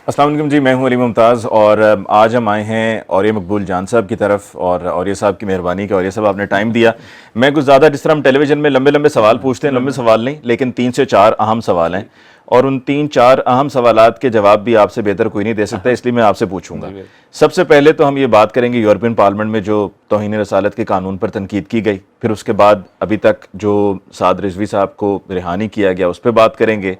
السلام علیکم جی، میں ہوں علی ممتاز اور آج ہم آئے ہیں اوریہ مقبول جان صاحب کی طرف، اور اوریہ صاحب کی مہربانی کہ اوریہ صاحب آپ نے ٹائم دیا. میں کچھ زیادہ، جس طرح ہم ٹیلی ویژن میں لمبے لمبے سوال پوچھتے ہیں، لمبے سوال نہیں لیکن 3 سے 4 اہم سوال ہیں، اور ان 3-4 اہم سوالات کے جواب بھی آپ سے بہتر کوئی نہیں دے سکتا، اس لیے میں آپ سے پوچھوں گا. سب سے پہلے تو ہم یہ بات کریں گے یورپین پارلیمنٹ میں جو توہین رسالت کے قانون پر تنقید کی گئی، پھر اس کے بعد ابھی تک جو سعد رضوی صاحب کو رہانی کیا گیا اس پہ بات کریں گے.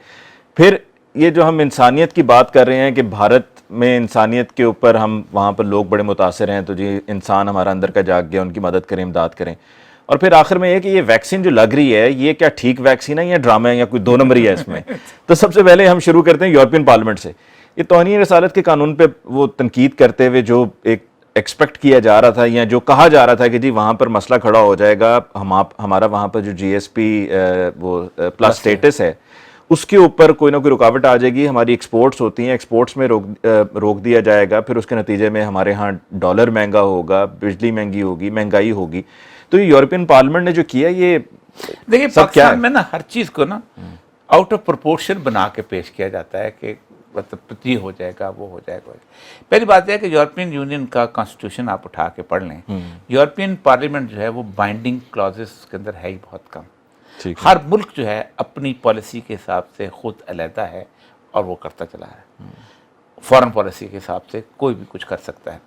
پھر یہ جو ہم انسانیت کی بات کر رہے ہیں کہ بھارت میں انسانیت کے اوپر ہم وہاں پر لوگ بڑے متاثر ہیں، تو جی انسان ہمارا اندر کا جاگ گیا، ان کی مدد کریں، امداد کریں. اور پھر آخر میں یہ کہ یہ ویکسین جو لگ رہی ہے یہ کیا ٹھیک ویکسین ہے یا ڈرامہ ہے یا کوئی 2 نمبر ہی ہے اس میں. تو سب سے پہلے ہم شروع کرتے ہیں یورپین پارلیمنٹ سے. یہ توہین رسالت کے قانون پہ وہ تنقید کرتے ہوئے جو ایک ایکسپیکٹ کیا جا رہا تھا یا جو کہا جا رہا تھا کہ جی وہاں پر مسئلہ کھڑا ہو جائے گا، ہمارا وہاں پر جو جی ایس پی وہ پلس سٹیٹس ہے اس کے اوپر کوئی نہ کوئی رکاوٹ آ جائے گی، ہماری ایکسپورٹس ہوتی ہیں، ایکسپورٹس میں روک دیا جائے گا، پھر اس کے نتیجے میں ہمارے ہاں ڈالر مہنگا ہوگا، بجلی مہنگی ہوگی، مہنگائی ہوگی. تو یہ یورپین پارلیمنٹ نے جو کیا یہ دیکھیے پاکستان میں نا ہر چیز کو نا آؤٹ آف پروپورشن بنا کے پیش کیا جاتا ہے کہ مطلب یہ ہو جائے گا، وہ ہو جائے گا. پہلی بات یہ ہے کہ یورپین یونین کا کانسٹیٹیوشن آپ اٹھا کے پڑھ لیں، یورپین پارلیمنٹ جو ہے وہ بائنڈنگ کلازز کے اندر ہے ہی بہت کم. ہر ملک جو ہے اپنی پالیسی کے حساب سے خود علیحدہ ہے اور وہ کرتا چلا ہے. فارن پالیسی کے حساب سے کوئی بھی کچھ کر سکتا ہے.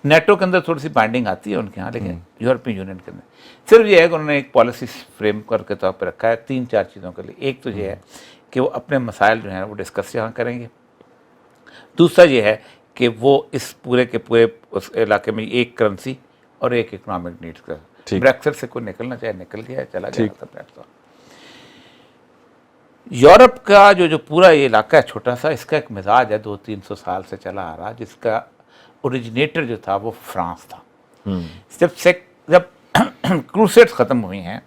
نیٹو کے اندر تھوڑی سی بائنڈنگ آتی ہے ان کے ہاں، لیکن یورپین یونین کے اندر صرف یہ ہے کہ انہوں نے ایک پالیسی فریم کر کے طور پہ رکھا ہے 3-4 چیزوں کے لیے. ایک تو یہ ہے کہ وہ اپنے مسائل جو ہیں وہ ڈسکس یہاں کریں گے. دوسرا یہ ہے کہ وہ اس پورے کے پورے اس علاقے میں ایک کرنسی اور ایک اکنامک نیڈس کا. بریکسٹ سے کوئی نکلنا چاہے نکل گیا، چلا گیا. یورپ کا جو پورا یہ علاقہ ہے چھوٹا سا، اس کا ایک مزاج ہے 200-300 سال سے چلا آ رہا، جس کا اوریجنیٹر جو تھا وہ فرانس تھا. جب کروسیڈز ختم ہوئی ہیں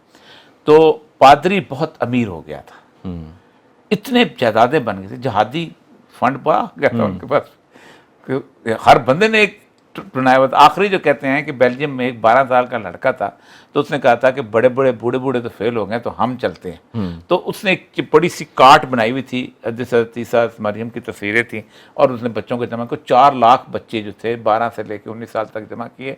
تو پادری بہت امیر ہو گیا تھا، اتنے جائیدادیں بن گئی تھی، جہادی فنڈ بڑا گیا تھا ان کے پاس، ہر بندے نے ایک بنایا ہوا تھا. آخری جو کہتے ہیں کہ بیلجیم میں ایک 12 سال کا لڑکا تھا، تو اس نے کہا تھا کہ بڑے بوڑھے تو فیل ہو گئے تو ہم چلتے ہیں. تو اس نے ایک بڑی سی کارٹ بنائی ہوئی تھی، حضرت عیسیٰ مریم کی تصویریں تھیں، اور اس نے بچوں کو جمع کو 4 لاکھ بچے جو تھے 12 سے لے کے 19 سال تک جمع کیے.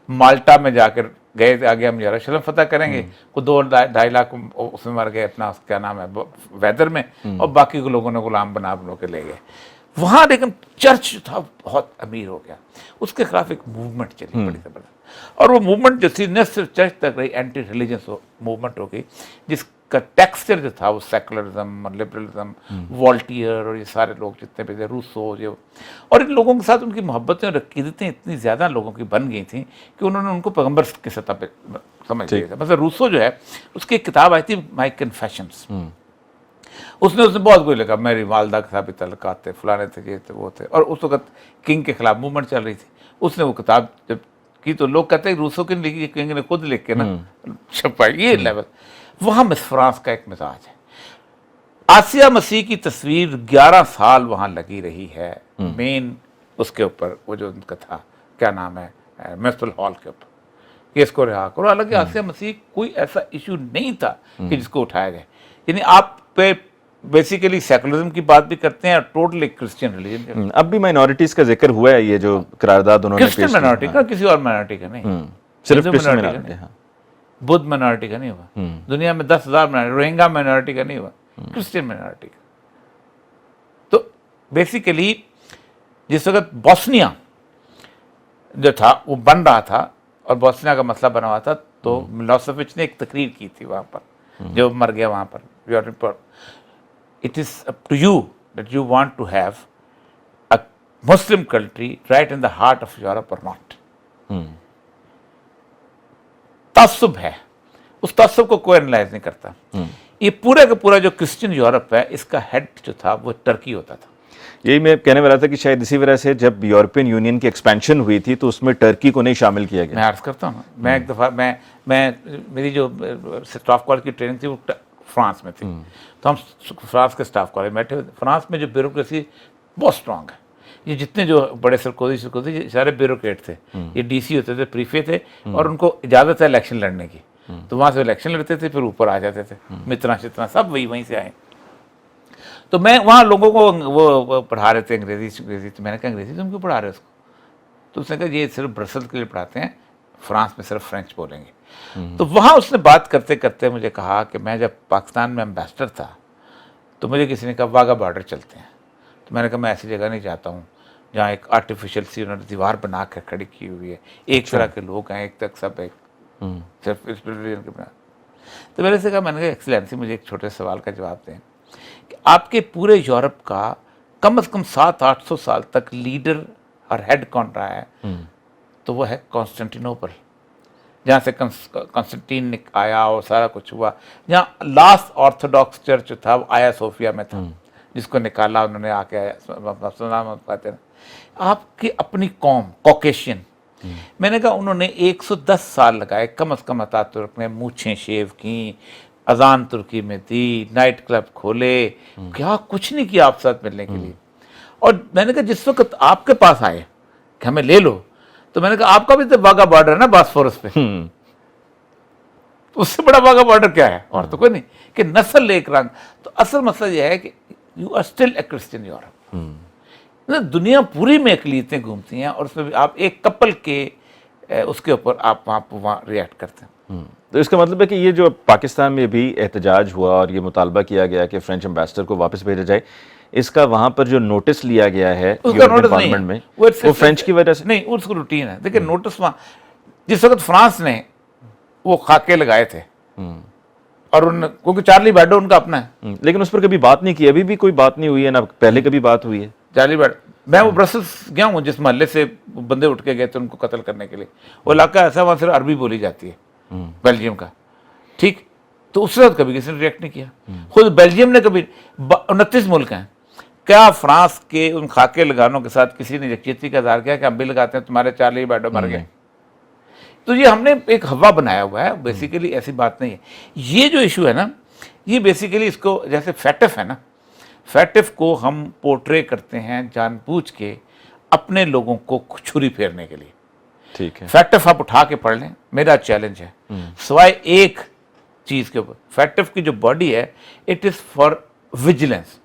مالٹا میں جا کر گئے تھے، آگے ہم یروشلم فتح کریں گے، کوئی 2-2.5 لاکھ اس میں مر گئے اپنا کیا نام ہے ویدر میں، اور باقی کو لوگوں نے غلام بنا کے لے گئے وہاں. لیکن چرچ جو تھا بہت امیر ہو گیا، اس کے خلاف ایک موومنٹ چلی بڑی زبردست، اور وہ موومنٹ جو تھی نہ صرف چرچ تک رہی، اینٹی ریلیجنس موومنٹ ہو گئی، جس کا ٹیکسچر جو تھا وہ سیکولرزم اور لبرلزم، والٹیئر اور یہ سارے لوگ جتنے بھی تھے، روسو، اور ان لوگوں کے ساتھ ان کی محبتیں اور عقیدتیں اتنی زیادہ لوگوں کی بن گئی تھیں کہ انہوں نے ان کو پیغمبر کی سطح پہ سمجھ لیا تھا. مثلا روسو جو ہے اس کی ایک کتاب آئی تھی مائی کنفیشنز، اس نے بہت کچھ لکھا، میری والدہ کے ساتھ تعلقات تھے، فلانے تھے، یہ تھے، وہ تھے، اور اس وقت کنگ کے خلاف موومنٹ چل رہی تھی. اس نے وہ کتاب جب کی تو لوگ کہتے ہیں روسو کی لکھی، کنگ نے خود لکھ کے نا چھپائی. یہ لیول وہاں مس فرانس کا ایک مزاج ہے. آسیہ مسیح کی تصویر 11 سال وہاں لگی رہی ہے مین اس کے اوپر، وہ جو ان کا تھا کیا نام ہے میونسپل ہال کے اوپر کہ اس کو رہا کرو. حالانکہ آسیہ مسیح کوئی ایسا ایشو نہیں تھا کہ جس کو اٹھایا گیا. یعنی آپ پہ بیسیکلی سیکولرزم کی بات بھی کرتے ہیں اور ٹوٹلی کرسچین ریلیجن. اب بھی مائنورٹیز کا ذکر ہوا ہے، یہ جو قرارداد انہوں نے پیش کی، کرسچین مائنورٹی کا، کسی اور مائنورٹی کا نہیں، صرف کرسچین مائنورٹی. بدھ مائنورٹی کا نہیں ہوا دنیا میں، 10,000 روہنگا مائنورٹی کا نہیں ہوا، کرسچین مائنورٹی کا. تو بیسیکلی جس وقت بوسنیا جو تھا وہ بن رہا تھا اور بوسنیا کا مسئلہ بنا ہوا تھا، تو ملوسیوچ نے ایک تقریر کی تھی وہاں پر، جو مر گیا وہاں پر. It is up to you that you want to have a Muslim country right in the heart of Europe or not. تعصب ہے، اس تعصب کو کوئی انالائز نہیں کرتا. یہ پورا کا پورا جو کرسچن یورپ ہے، اس کا ہیڈ جو تھا وہ ٹرکی ہوتا تھا. یہی میں کہنے والا تھا کہ شاید اسی وجہ سے جب یورپین یونین کی ایکسپینشن ہوئی تھی تو اس میں ٹرکی کو نہیں شامل کیا گیا. میں عرض کرتا ہوں، میں ایک دفعہ میں میری جو اسٹاف کالج کی ٹریننگ تھی وہ فرانس میں تھی، تو ہم فرانس کے اسٹاف کالج بیٹھے ہوئے. فرانس میں جو بیوروکریسی بہت اسٹرانگ ہے. یہ جتنے جو بڑے سرکوزی یہ سارے بیوروکریٹ تھے، یہ ڈی سی ہوتے تھے، پریفے تھے، اور ان کو اجازت ہے الیکشن لڑنے کی، تو وہاں سے الیکشن لڑتے تھے، پھر اوپر آ جاتے تھے. مترا شترا سب وہیں سے آئے. تو میں وہاں لوگوں کو وہ پڑھا رہے تھے انگریزی، تو میں نے کہا انگریزی تم کیوں پڑھا رہے ہو اس کو؟ تو اس نے کہا یہ صرف برسل کے لیے پڑھاتے ہیں، فرانس میں صرف فرینچ بولیں گے۔ تو وہاں اس نے بات کرتے کرتے مجھے کہا کہ میں جب پاکستان میں امبیسڈر تھا تو مجھے کسی نے کہا واگا بارڈر چلتے ہیں، تو میں نے کہا میں ایسی جگہ نہیں جاتا ہوں جہاں ایک آرٹیفیشل سی انہوں نے دیوار بنا کر کھڑی کی ہوئی ہے، ایک طرح کے لوگ ہیں، ایک تک سب ایک صرف اس ریلیجن کے بنا۔ تو میں نے سے کہا، میں نے کہا ایکسلینسی مجھے ایک چھوٹے سوال کا جواب دیں کہ آپ کے پورے یورپ کا کم از کم 700-800 سال تک لیڈر اور ہیڈ کون رہا ہے؟ تو وہ ہے کانسٹنٹینوپل، جہاں سے کنسٹنٹین آیا اور سارا کچھ ہوا، جہاں لاسٹ آرتھوڈاکس چرچ جو تھا وہ آیا صوفیہ میں تھا، جس کو نکالا انہوں نے آ کے آپ کی اپنی قوم کوکیشین، میں نے کہا انہوں نے 110 سال لگائے کم از کم اتاترک نے، مونچھیں شیو کی، اذان ترکی میں دی، نائٹ کلب کھولے، کیا کچھ نہیں کیا آپ ساتھ ملنے کے لیے۔ اور میں نے کہا جس وقت آپ کے پاس آئے کہ ہمیں لے لو، تو میں نے کہا آپ کا بھی تو واگا بارڈر ہے نا باسفورس پہ، اس سے بڑا واگا بارڈر کیا ہے؟ اور تو کوئی نہیں، کہ نسل ایک رنگ۔ تو اصل مسئلہ یہ ہے کہ you are still a Christian Europe, دنیا پوری میں اقلیتیں گھومتی ہیں اور اس میں بھی آپ ایک کپل کے اس کے اوپر آپ وہاں ریئیکٹ کرتے ہیں۔ تو اس کا مطلب ہے کہ یہ جو پاکستان میں بھی احتجاج ہوا اور یہ مطالبہ کیا گیا کہ فرینچ امبیسڈر کو واپس بھیجا جائے، اس کا وہاں پر جو نوٹس لیا گیا ہے یورپین پارلیمنٹ میں وہ فرینچ کی وجہ سے نہیں، اس کو روٹین ہے۔ دیکھیں نوٹس وہاں جس وقت فرانس نے وہ خاکے لگائے تھے اور کیونکہ چارلی بیڈو ان کا اپنا ہے، لیکن اس پر کبھی بات نہیں کی، ابھی بھی کوئی بات نہیں ہوئی ہے، نہ پہلے کبھی بات ہوئی ہے۔ چارلی بیڈو، میں وہ برسلس گیا ہوں جس محلے سے بندے اٹھ کے گئے تھے ان کو قتل کرنے کے لیے، وہ علاقہ ایسا وہاں صرف عربی بولی جاتی ہے، بیلجیم کا، ٹھیک؟ تو اس وقت کبھی کسی نے ریئیکٹ نہیں کیا، خود بیلجیم نے کبھی 29 ملک ہیں، کیا فرانس کے ان خاکے لگانوں کے ساتھ کسی نے یکجہتی کا اظہار کیا کہ ہم بھی لگاتے ہیں تمہارے چارلی بیڈو مر گئے؟ تو یہ ہم نے ایک ہوا بنایا ہوا ہے، بیسیکلی ایسی بات نہیں ہے۔ یہ جو ایشو ہے نا، یہ بیسیکلی اس کو جیسے فیٹف ہے نا، فیٹف کو ہم پورٹرے کرتے ہیں جان بوجھ کے اپنے لوگوں کو چھری پھیرنے کے لیے۔ ٹھیک ہے، فیٹف آپ اٹھا کے پڑھ لیں، میرا چیلنج ہے، سوائے ایک چیز کے اوپر، فیٹف کی جو باڈی ہے اٹ از فار ویجیلنس،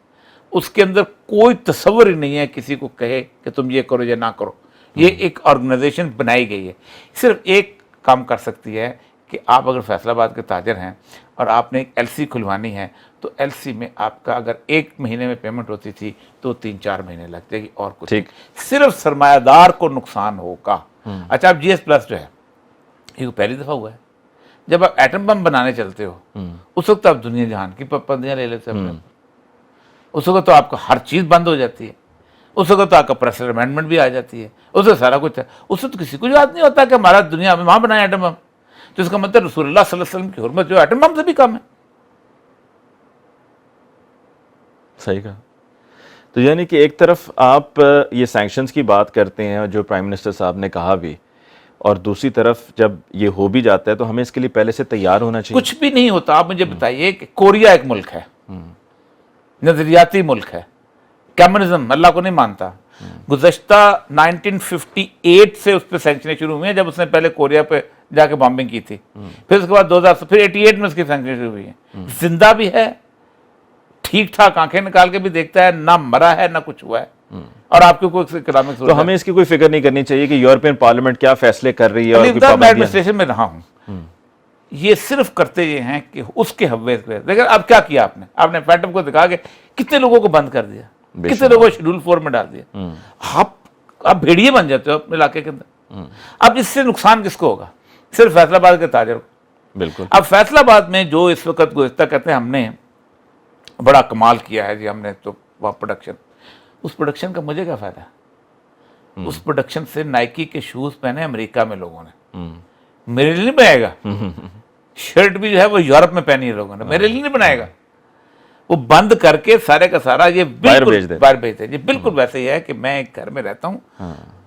اس کے اندر کوئی تصور ہی نہیں ہے کسی کو کہے کہ تم یہ کرو یا نہ کرو، یہ ایک آرگنائزیشن بنائی گئی ہے، صرف ایک کام کر سکتی ہے کہ آپ اگر فیصل آباد کے تاجر ہیں اور آپ نے ایک ایل سی کھلوانی ہے تو ایل سی میں آپ کا اگر 1 مہینے میں پیمنٹ ہوتی تھی تو 3-4 مہینے لگ جائے گی، اور کچھ ٹھیک، صرف سرمایہ دار کو نقصان ہوگا۔ اچھا، آپ جی ایس پلس جو ہے یہ پہلی دفعہ ہوا ہے، جب آپ ایٹم بم بنانے چلتے ہو اس وقت آپ دنیا جہان کی پابندیاں لے لیتے ہیں، اس وقت تو آپ کا ہر چیز بند ہو جاتی ہے، اس وقت تو آپ کا پریسر امینڈمنٹ بھی آ جاتی ہے، اس وقت سارا کچھ ہے، اس وقت کسی کو یاد نہیں ہوتا کہ ہمارا دنیا میں وہاں بنایا ایٹم بم، تو اس کا مطلب رسول اللہ صلی اللہ علیہ وسلم کی حرمت جو ایٹم بم سے بھی کم ہے۔ صحیح کہا۔ تو یعنی کہ ایک طرف آپ یہ سینکشنز کی بات کرتے ہیں جو پرائم منسٹر صاحب نے کہا بھی، اور دوسری طرف جب یہ ہو بھی جاتا ہے تو ہمیں اس کے لیے پہلے سے تیار ہونا چاہیے۔ کچھ بھی نہیں ہوتا۔ آپ مجھے بتائیے کہ کوریا ایک ملک ہے، نظریاتی ملک ہے، کمیونزم اللہ کو نہیں مانتا، گزشتہ 1958 سے اس پہ سینکشنیں شروع ہوئی ہیں، جب اس نے پہلے کوریا پہ جا کے بامبنگ کی تھی، پھر اس کے بعد 2000 پھر 88 میں اس کی سینکشنیں شروع ہوئی ہیں، زندہ بھی ہے، ٹھیک ٹھاک آنکھیں نکال کے بھی دیکھتا ہے، نہ مرا ہے نہ کچھ ہوا ہے، اور آپ کو کوئی اکنامکس، تو ہمیں اس کی کوئی فکر نہیں کرنی چاہیے کہ یورپین پارلیمنٹ کیا فیصلے کر رہی ہے اور کوئی میں پابندیاں۔ ایڈمنسٹریشن میں رہا ہوں، یہ صرف کرتے یہ ہیں کہ اس کے ہوے پہ، لیکن اب کیا کیا آپ نے فیٹم کو دکھا کے کتنے لوگوں کو بند کر دیا، کتنے لوگوں کو شیڈول 4 میں ڈال دیا، آپ بھیڑیے بن جاتے ہو اپنے علاقے کے اندر۔ اب اس سے نقصان کس کو ہوگا؟ صرف فیصل آباد کے تاجر کو۔ بالکل۔ اب فیصل آباد میں جو اس وقت گزشتہ کہتے ہیں ہم نے بڑا کمال کیا ہے جی، ہم نے تو وہاں پروڈکشن، اس پروڈکشن کا مجھے کیا فائدہ ہے؟ اس پروڈکشن سے نائکی کے شوز پہنے امریکہ میں لوگوں نے، میرے لیے نہیں بنائے گا۔ شرٹ بھی جو ہے وہ یورپ میں پہنی ہے لوگوں نے، میرے لیے نہیں بنائے گا، وہ بند کر کے سارے کا سارا یہ بالکل باہر بھیج دے۔ یہ بالکل ویسے ہی ہے کہ میں ایک گھر میں رہتا ہوں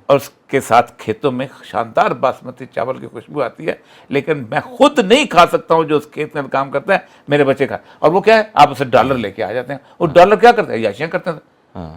اور اس کے ساتھ کھیتوں میں شاندار باسمتی چاول کی خوشبو آتی ہے، لیکن میں خود نہیں کھا سکتا ہوں جو اس کھیت میں کام کرتا ہے، میرے بچے کھا، اور وہ کیا ہے، آپ اسے ڈالر لے کے آ جاتے ہیں، وہ ڈالر کیا کرتے ہیں، عیاشیاں کرتے ہیں۔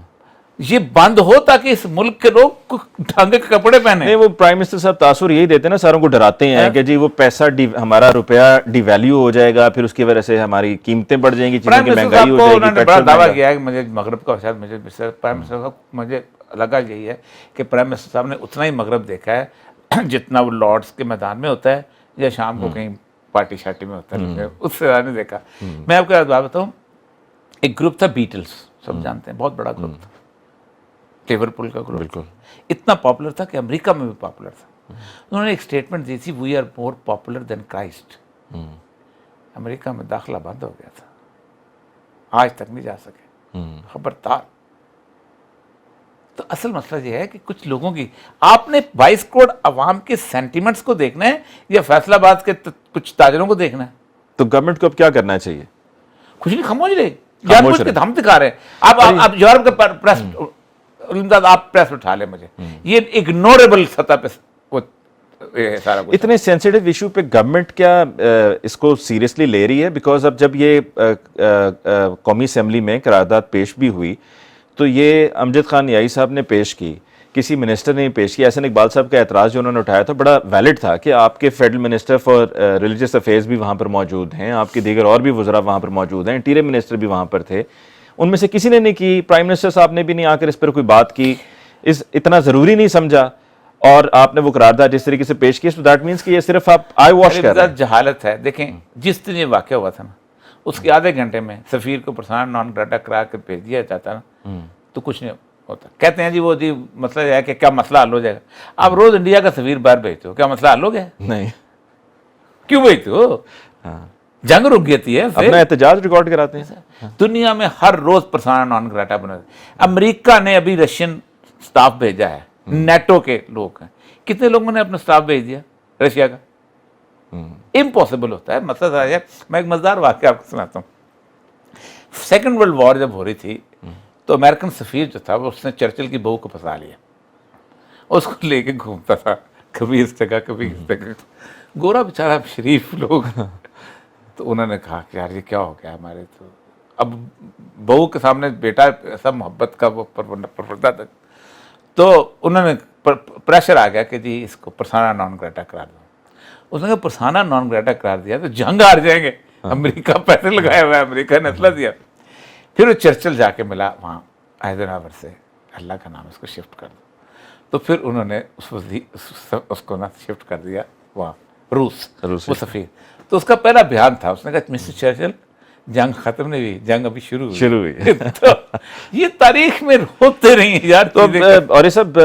یہ بند ہو تاکہ اس ملک کے لوگ ڈھنگ کے کپڑے پہنے. نہیں وہ پرائم منسٹر صاحب تاثر یہی دیتے ہیں نا, ساروں کو ڈراتے ہیں کہ جی وہ پیسہ ہمارا روپیہ ڈی ویلیو ہو جائے گا, پھر اس کی وجہ سے ہماری قیمتیں بڑھ جائیں گی, چیزوں کی مہنگائی ہو جائے گی. انہوں نے بڑا دعویٰ کیا ہے کہ مجھے مغرب کا, شاید مجھے پرائم منسٹر صاحب مجھے لگا یہی ہے کہ پرائم منسٹر صاحب نے اتنا ہی مغرب دیکھا ہے جتنا وہ لارڈس کے میدان میں ہوتا ہے یا شام کو کہیں پارٹی شارٹی میں ہوتا ہے, اس سے زیادہ نہیں دیکھا. میں آپ کو بات بتاؤں, ایک گروپ تھا بیٹلز, سب جانتے ہیں, بہت بڑا گروپ تھا, لیورپول کا گروپ, بالکل اتنا پاپولر تھا کہ امریکہ میں بھی پاپولر تھا. انہوں نے ایک اسٹیٹمنٹ دی تھی, we are more popular than Christ. امریکہ میں داخلہ بند ہو گیا تھا, آج تک نہیں جا سکے, خبردار. تو اصل مسئلہ یہ ہے کہ کچھ لوگوں کی, آپ نے 22 کروڑ عوام کے سینٹیمنٹس کو دیکھنا ہے یا فیصلہ آباد کے کچھ تاجروں کو دیکھنا ہے؟ تو گورنمنٹ کو اب کیا کرنا چاہیے؟ کچھ نہیں, خاموش رہے, جان بوجھ کے ہم دکھا رہے ہیں. اب یورپ کے پریس, آپ پریس اٹھا لیں مجھے, یہ اگنوریبل سطح پہ سارا کچھ. اتنے سینسیٹیو ایشو پہ گورنمنٹ کیا اس کو سیریسلی لے رہی ہے؟ بیکاز اب جب یہ قومی اسمبلی میں قرارداد پیش بھی ہوئی تو یہ امجد خان نیائی صاحب نے پیش کی, کسی منسٹر نے پیش کی. احسن اقبال صاحب کا اعتراض جو انہوں نے اٹھایا تھا بڑا ویلڈ تھا کہ آپ کے federal minister for religious affairs بھی وہاں پر موجود ہیں, آپ کے دیگر اور بھی وزراء وہاں پر موجود ہیں, انٹیریئر منسٹر بھی وہاں پر تھے, ان میں سے کسی نے نہیں کی, پرائم منسٹر صاحب نے بھی نہیں آ کر اس پر کوئی بات کی, اتنا ضروری نہیں سمجھا, اور آپ نے وہ قرارداد جس طریقے سے پیش کی, تو دیٹ مینس کہ یہ صرف آپ آئی واش کر رہے ہیں. جہالت ہے. دیکھیں جس دن یہ واقعہ ہوا تھا نا, اس کے آدھے گھنٹے میں سفیر کو پرسنا نان گراٹا کرا کے بھیج دیا جاتا نا, تو کچھ نہیں ہوتا. کہتے ہیں جی وہ جی مسئلہ یہ ہے کہ کیا مسئلہ حل ہو جائے گا. آپ روز انڈیا کا سفیر باہر بھیجتے ہو, کیا مسئلہ حل ہو گیا؟ نہیں. کیوں بھیجتے ہو؟ جنگ رک گئی ہے, اپنا احتجاج ریکارڈ کراتے ہیں. دنیا میں ہر روز پرسنا نان گراٹا بنا. امریکہ نے ابھی رشین سٹاف بھیجا ہے, نیٹو کے لوگ ہیں, کتنے لوگوں نے اپنا سٹاف بھیج دیا رشیا کا؟ امپاسبل ہوتا ہے. مسئلہ ہے, میں ایک مزدار واقعہ آپ کو سناتا ہوں. سیکنڈ ورلڈ وار جب ہو رہی تھی تو امریکن سفیر جو تھا وہ اس نے چرچل کی بہو کو پھنسا لیا, اس کو لے کے گھومتا تھا, کبھی اس جگہ کبھی اس جگہ. گورا بیچارہ شریف لوگ. تو انہوں نے کہا کہ یار یہ کیا ہو گیا ہمارے, تو اب بہو کے سامنے بیٹا ایسا محبت کا وہ پروردہ تھا, تو انہوں نے پریشر آ گیا کہ جی اس کو پرسانا نان گراٹا قرار دو. اس نے کہا پرسانا نان گراٹا قرار دیا تو جنگ ہار جائیں گے, امریکہ پیسے لگایا ہوا ہے, امریکہ نے اسلحہ دیا. پھر وہ چرچل جا کے ملا وہاں ایزنہاور سے, اللہ کا نام اس کو شفٹ کر دو. تو پھر انہوں نے اس کو نا شفٹ کر دیا وہاں روس, وہ سفیر. تو اس کا پہلا بیان تھا, اس نے کہا مسٹر چرچل جنگ ختم نہیں ہوئی, جنگ ابھی شروع ہوئی. تو یہ تاریخ میں ہوتے نہیں ہیں یار. اور یہ سب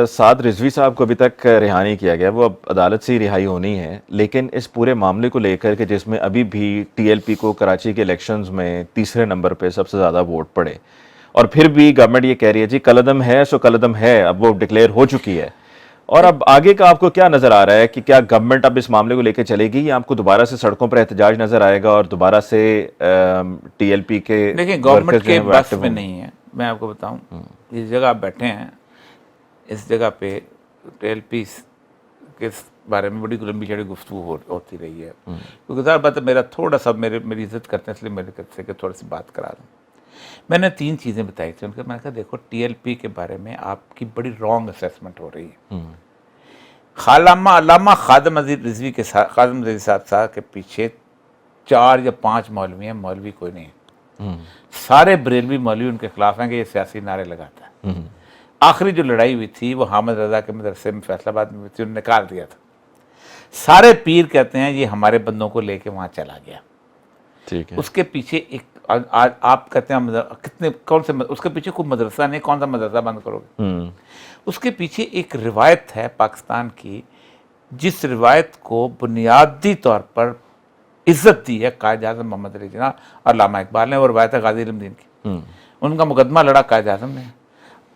سعد رضوی صاحب کو ابھی تک رہا نہیں کیا گیا, وہ اب عدالت سے ہی رہائی ہونی ہے, لیکن اس پورے معاملے کو لے کر کے جس میں ابھی بھی ٹی ایل پی کو کراچی کے الیکشنز میں تیسرے نمبر پہ سب سے زیادہ ووٹ پڑے, اور پھر بھی گورنمنٹ یہ کہہ رہی ہے جی کلعدم ہے سو کلعدم ہے, اب وہ ڈکلیئر ہو چکی ہے. اور اب آگے کا آپ کو کیا نظر آ رہا ہے کہ کیا گورنمنٹ اب اس معاملے کو لے کے چلے گی یا آپ کو دوبارہ سے سڑکوں پر احتجاج نظر آئے گا اور دوبارہ سے ٹی ایل پی کے؟ دیکھیں گورنمنٹ کے بس میں نہیں ہے. میں آپ کو بتاؤں, جس جگہ آپ بیٹھے ہیں اس جگہ پہ ٹی ایل پی کے بارے میں بڑی لمبی چوڑی گفتگو ہوتی رہی ہے, کیونکہ ظاہر بات ہے میرا تھوڑا سا میری عزت کرتے ہیں اس لیے میرے سے کہ تھوڑی سی بات کرا دوں. میں نے 3 چیزیں بتائی تھیں ان کے. میں نے کہا دیکھو ٹی ایل پی کے بارے میں آپ کی بڑی رانگ اسیسمنٹ ہو رہی ہے. علامہ خادم رضوی کے ساتھ, خادم رضوی صاحب کے پیچھے 4 یا 5 مولوی ہیں, مولوی کوئی نہیں ہے. سارے بریلوی مولوی ان کے خلاف ہیں کہ یہ سیاسی نعرے لگاتا ہے. آخری جو لڑائی ہوئی تھی وہ حامد رضا کے مدرسے میں فیصل آباد میں ہوئی تھی, انہوں نے نکال دیا تھا. سارے پیر کہتے ہیں یہ ہمارے بندوں کو لے کے وہاں چلا گیا. ٹھیک ہے. اس کے پیچھے ایک آپ کہتے ہیں کتنے کون سے, اس کے پیچھے کوئی مدرسہ نہیں, کون سا مدرسہ بند کرو گے؟ اس کے پیچھے ایک روایت ہے پاکستان کی, جس روایت کو بنیادی طور پر عزت دی ہے قائد اعظم محمد علی جناح اور علامہ اقبال نے, وہ روایت ہے غازی علم دین کی. ان کا مقدمہ لڑا قائد اعظم نے,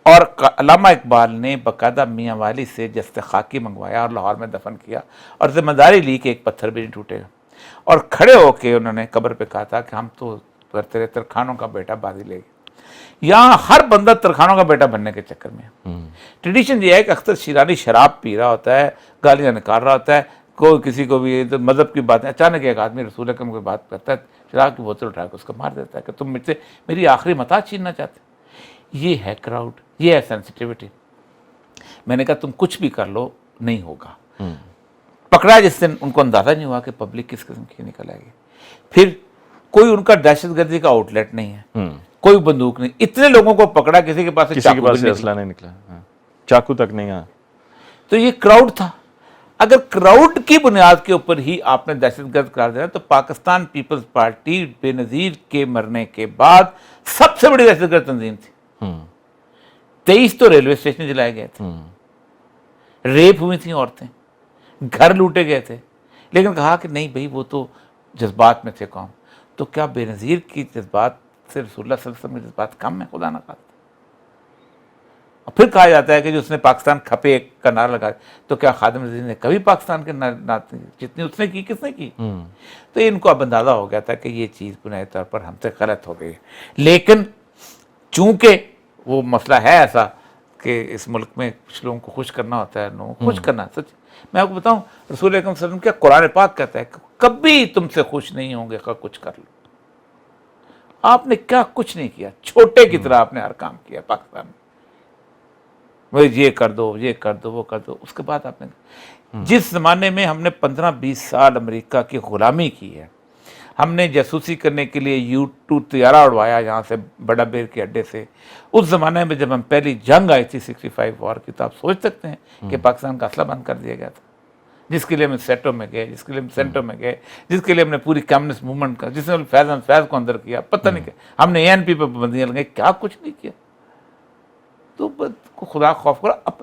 اور علامہ اقبال نے باقاعدہ میاں والی سے جست خاکی منگوایا اور لاہور میں دفن کیا, اور ذمہ داری لی کہ ایک پتھر بھی نہیں ٹوٹے گا. اور کھڑے ہو کے انہوں نے قبر پہ کہا تھا کہ ہم تو تیرے ترخانوں کا بیٹا بازی لے گئے. یہاں ہر بندہ ترخانوں کا بیٹا بننے کے چکر میں. ٹریڈیشن یہ ہے کہ اختر شیرانی شراب پی رہا ہوتا ہے, گالیاں نکال رہا ہوتا ہے, کوئی کسی کو بھی مذہب کی باتیں, اچانک ایک آدمی رسول اکرم کی بات کرتا ہے, شراب کی بوتل اٹھا کے اس کو مار دیتا ہے کہ تم مجھ سے میری آخری متاع چھیننا چاہتے. یہ ہے کراؤڈ، یہ ہے سینسٹیوٹی. میں نے کہا تم کچھ بھی کر لو نہیں ہوگا. پکڑا جس دن ان کو اندازہ نہیں ہوا کہ پبلک کس قسم کی نکل آئے گی. پھر کوئی ان کا دہشت گردی کا آؤٹ لیٹ نہیں ہے، کوئی بندوق نہیں. اتنے لوگوں کو پکڑا، کسی کے پاس سے چاقو بھی نہیں اسلحہ نہیں نکلا، چاقو تک نہیں. ہاں تو یہ کراؤڈ تھا. اگر کراؤڈ کی بنیاد کے اوپر ہی آپ نے دہشت گرد قرار دینا تو پاکستان پیپلز پارٹی بے نظیر کے مرنے کے بعد سب سے بڑی دہشت گرد تنظیم تھی. 23 تو ریلوے اسٹیشن جلائے گئے تھے، ریپ ہوئی تھیں عورتیں، گھر لوٹے گئے تھے. لیکن کہا کہ نہیں بھائی وہ تو جذبات میں تھے قوم. تو کیا بے نظیر کی جذبات سے رسول اللہ صلی اللہ علیہ وسلم کے جذبات کم ہے؟ خدا نہ خواستہ. اور پھر کہا جاتا ہے کہ جو اس نے پاکستان کھپے کا نعرہ لگا، تو کیا خادم عزیز نے کبھی پاکستان کے نعرے جتنی اس نے کی کس نے کی؟ تو ان کو اب اندازہ ہو گیا تھا کہ یہ چیز بنیادی طور پر ہم سے غلط ہو گئی. لیکن چونکہ وہ مسئلہ ہے ایسا کہ اس ملک میں کچھ لوگوں کو خوش کرنا ہوتا ہے، لوگوں کو خوش کرنا. سچ میں آپ کو بتاؤں، رسول اکرم صلی اللہ علیہ وسلم کیا قرآن پاک کہتا ہے کہ کبھی تم سے خوش نہیں ہوں گے کہ کچھ کر لو. آپ نے کیا کچھ نہیں کیا، چھوٹے کی طرح آپ نے ہر کام کیا پاکستان میں. وہ یہ کر دو، یہ کر دو، وہ کر دو. اس کے بعد آپ نے جس زمانے میں ہم نے 15-20 سال امریکہ کی غلامی کی ہے، ہم نے جاسوسی کرنے کے لیے U-2 طیارہ اڑوایا یہاں سے بڑا بیر کے اڈے سے. اس زمانے میں جب ہم پہلی جنگ آئی تھی 65 وار کی، تو آپ سوچ سکتے ہیں کہ پاکستان کا اسلحہ بند کر دیا گیا تھا، جس کے لیے ہم سیٹوں میں گئے، جس کے لیے ہم سینٹوں میں گئے، جس کے لیے ہم نے پوری کمیونسٹ موومنٹ کا، جس نے فیض کو اندر کیا، پتہ نہیں کیا ہم نے ANP پہ پابندیاں لگائی، کیا کچھ نہیں کیا. تو خدا خوف کرو. اب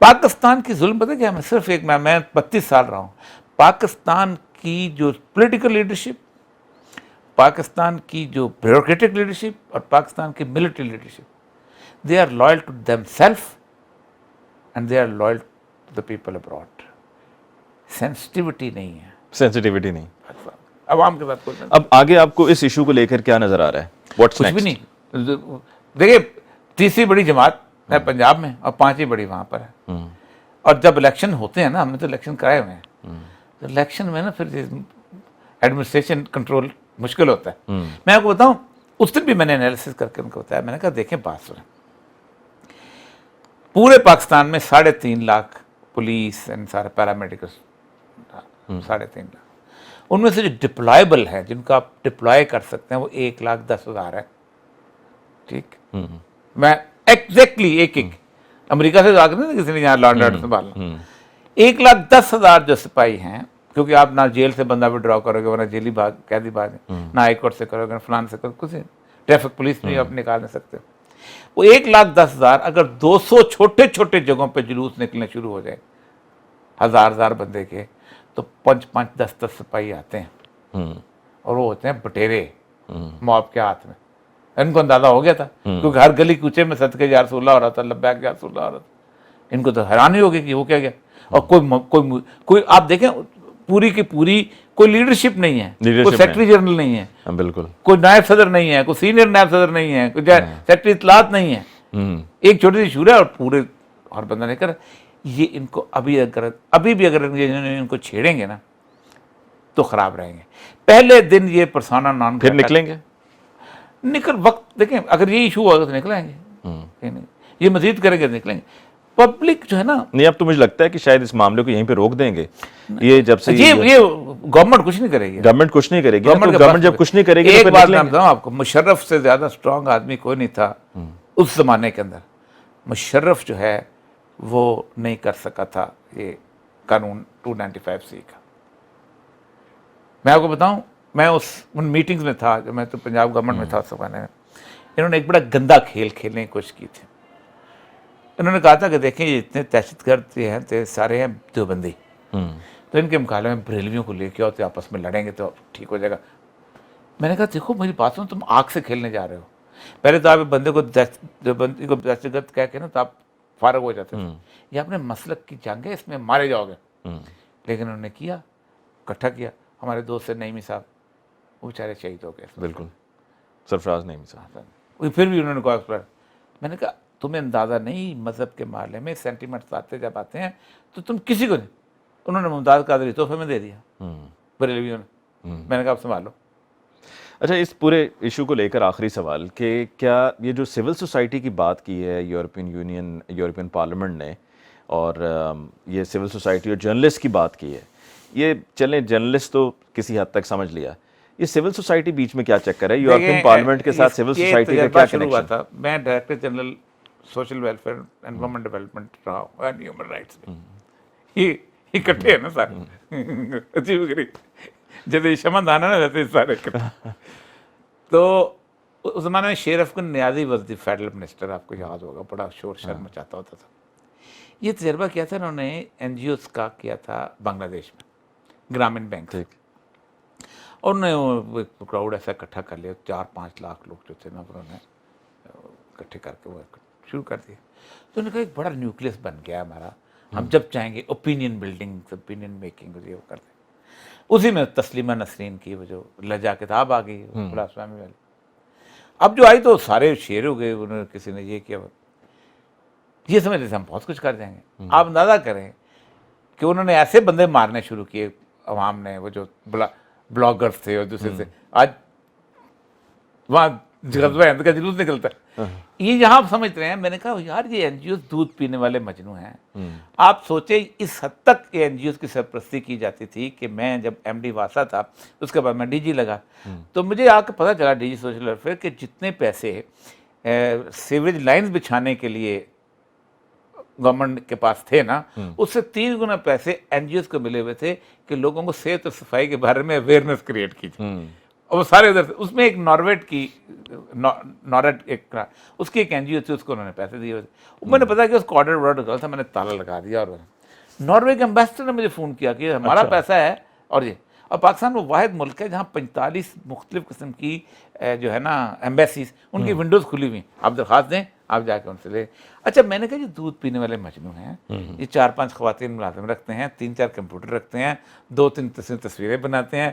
پاکستان کی ظلم پتہ کیا؟ میں صرف ایک میں 32 سال رہا ہوں. پاکستان کی جو پولیٹیکل لیڈرشپ، پاکستان کی جو بیوروکریٹک لیڈرشپ اور پاکستان کی military leadership, they are loyal to themselves and they are loyal to the people abroad. Sensitivity نہیں ہے، سینسٹیوٹی نہیں. عوام کے ساتھ کوئی اب آگے آپ کو اس ایشو کو لے کر کیا نظر آ رہا ہے؟ کچھ بھی نہیں. دیکھیے، تیسری بڑی جماعت ہے پنجاب میں اور 5ویں بڑی وہاں پر ہے. اور جب الیکشن ہوتے ہیں نا، ہم نے تو الیکشن کرائے ہوئے ہیں، تو الیکشن میں نا پھر ایڈمنسٹریشن کنٹرول مشکل ہوتا ہے. میں آپ کو بتاؤں، اس دن بھی میں نے انالیسس کر کے ان کو بتایا. میں نے کہا دیکھیں بات سنیں، پورے پاکستان میں 3.5 لاکھ پولیس اینڈ سارے پیرامیڈیکل، 3.5 لاکھ. ان میں سے جو ڈپلائبل ہیں، جن کو آپ ڈپلائے کر سکتے ہیں، وہ 1,10,000 ہے. ٹھیک، میں ایگزیکٹلی ایک امریکہ سے آگے نہیں کسی نے یہاں لانڈ آرڈر سنبھالنا. 1,10,000 جو سپاہی ہیں، کیونکہ آپ نہ جیل سے بندہ بھی ڈراؤ کرو گے، ورنہ جیلی قیدی بھاگ، نہ ہائی کورٹ سے کرو گے، نہ فلان سے کرو، کچھ ٹریفک پولیس میں آپ نکال نہیں سکتے. وہ 1,10,000 اگر 200 چھوٹے چھوٹے جگہوں پہ جلوس نکلنے شروع ہو جائے، 1,000 بندے کے، تو 5-5 10-10 سپاہی آتے ہیں اور وہ ہوتے ہیں بٹیرے مواب کے ہاتھ میں. ان کو اندازہ ہو گیا تھا، کیونکہ ہر گلی کوچے میں صدقے یا رسول اللہ ہو رہا تھا، لبیک یا رسول اللہ ہو رہا تھا. ان کو تو حیرانی ہو گئی کہ وہ کیا گیا. اور کوئی آپ دیکھیں پوری کی پوری کوئی لیڈرشپ نہیں ہے، کوئی سیکرٹری جنرل نہیں ہے، بالکل کوئی نائب صدر نہیں ہے، کوئی سینئر نائب صدر نہیں ہے، کوئی سیکرٹری اطلاعات نہیں ہے. ایک چھوٹی سی شورا اور پورے اور بندہ نہیں کر. یہ ان کو ابھی بھی اگر ان کو چھیڑیں گے نا تو خراب رہیں گے. پہلے دن یہ پرسانا نان پھر نکلیں گے، وقت دیکھیں، اگر یہ ایشو ہوگا تو نکلیں گے، یہ مزید کریں گے تو نکلیں گے. پبلک جو ہے نا، نہیں اب تو مجھے لگتا ہے کہ شاید اس معاملے کو یہیں پہ روک دیں گے. یہ جب سے یہ گورنمنٹ کچھ نہیں کرے گی، گورنمنٹ کچھ نہیں کرے گی، گورنمنٹ جب کچھ نہیں کرے گی. ایک بات میں بتاؤں آپ کو، مشرف سے زیادہ اسٹرانگ آدمی کوئی نہیں تھا اس زمانے کے اندر. مشرف جو ہے وہ نہیں کر سکا تھا یہ قانون 295C کا. میں آپ کو بتاؤں، میں ان میٹنگز میں تھا جو میں تو پنجاب گورنمنٹ میں تھا اس زمانے میں. انہوں نے ایک بڑا گندا کھیل کھیلنے کی کوشش کی تھی. انہوں نے کہا تھا کہ دیکھیں یہ اتنے دہشت گرد ہیں، سارے ہیں دیوبندی، تو ان کے مقابلے میں بریلویوں کو لے کے آؤ تو آپس میں لڑیں گے تو ٹھیک ہو جائے گا. میں نے کہا دیکھو میری بات سنو، تم آگ سے کھیلنے جا رہے ہو. پہلے تو آپ بندے کو دیوبندی کو دہشت گرد کہہ کے نا تو آپ فارغ ہو جاتے ہیں. یہ اپنے مسلک کی جنگ ہے، اس میں مارے جاؤ گے. لیکن انہوں نے کیا، اکٹھا کیا. ہمارے دوست سے نعیمی صاحب، وہ بیچارے شہید ہو گئے. بالکل، سرفراز نعیمی صاحب. پھر بھی انہوں نے کہا، میں نے کہا تمہیں اندازہ نہیں مذہب کے معاملے میں سینٹیمنٹس جب آتے ہیں تو تم کسی کو نہیں. انہوں نے ممتاز قادری تحفے میں دے دیا بریلویوں نے. میں نے کہا آپ سنبھالو. اچھا اس پورے ایشو کو لے کر آخری سوال کہ کیا یہ جو سول سوسائٹی کی بات کی ہے یورپین یونین یورپین پارلیمنٹ نے اور یہ سول سوسائٹی اور جرنلسٹ کی بات کی ہے، یہ چلیں جرنلسٹ تو کسی حد تک سمجھ لیا، یہ سول سوسائٹی بیچ میں کیا چکر ہے؟ یورپین پارلیمنٹ کے ساتھ سول سوسائٹی کا کیا شروع ہوا کنیکشن؟ تھا، میں director general social welfare and women development رہا ہوں اینڈ ہیومن رائٹس میں، یہ اکٹھے ہیں نا سارے، عجیب غریب جیسے شمع دانا نا ویسے سارے اکٹھے۔ تو اس زمانے میں شیر افغان نیازی واز دی فیڈرل منسٹر، آپ کو یاد ہوگا، بڑا شور شر مچاتا ہوتا تھا۔ یہ تجربہ کیا تھا انہوں نے این جی اوز کا کیا تھا بنگلہ دیش میں، گرامین بینک، اور انہوں نے کراؤڈ ایسا اکٹھا کر لیا، 4-5 لاکھ لوگ جو تھے نا، انہوں نے اکٹھے کر کے وہ شروع کر دیا۔ تو انہوں نے کہا ایک بڑا نیوکلیس بن گیا ہمارا، ہم جب چاہیں گے اوپینین بلڈنگ، اوپینین میکنگ یہ وہ کرتے ہیں۔ اسی میں تسلیمہ نسرین کی وہ جو لجا کتاب آ گئی، بڑا اسلامی والی، اب جو آئی تو سارے شیر ہو گئے، انہوں نے کسی نے یہ کیا، یہ سمجھ لیتے ہم بہت کچھ کر جائیں گے۔ آپ اندازہ کریں کہ انہوں نے ایسے بندے مارنے شروع کیے عوام نے، وہ جو بلاگرز تھے اور دوسرے سے، آج وہاں غزوہ ہند کا جلوس نکلتا ہے۔ یہ یہاں آپ سمجھ رہے ہیں، میں نے کہا یار یہ این جی اوز دودھ پینے والے مجنو ہیں۔ آپ سوچیں اس حد تک این جی اوز کی سرپرستی کی جاتی تھی کہ میں جب ایم ڈی واسا تھا، اس کے بعد میں ڈی جی لگا، تو مجھے آ کے پتہ چلا ڈی جی سوشل ویلفیئر کہ جتنے پیسے سیوریج لائنز بچھانے کے لیے گورنمنٹ کے پاس تھے نا، اس سے 3 گنا پیسے این جی اوز کو ملے ہوئے تھے کہ لوگوں کو صحت اور صفائی کے بارے میں اویئرنیس کریٹ کی تھی، اور وہ سارے ادھر سے۔ اس میں ایک نارویٹ کی ایک اس کی ایک این جی او تھی، اس کو انہوں نے پیسے دیے ہوئے تھے۔ میں نے پتا کہ اس کو آرڈر ڈالا تھا، میں نے تالا لگا دیا، اور ناروے کے امبیسڈر نے مجھے فون کیا کہ ہمارا پیسہ ہے، اور یہ، اور پاکستان وہ واحد ملک ہے جہاں 45 مختلف قسم کی جو ہے نا ایمبیسیز، ان کی ونڈوز کھلی ہوئی، آپ درخواست دیں، آپ جا کے ان سے لے۔ اچھا میں نے کہا یہ دودھ پینے والے مجنو ہیں، یہ 4-5 خواتین ملازم رکھتے ہیں، 3-4 کمپیوٹر رکھتے ہیں، 2-3 تصویریں بناتے ہیں،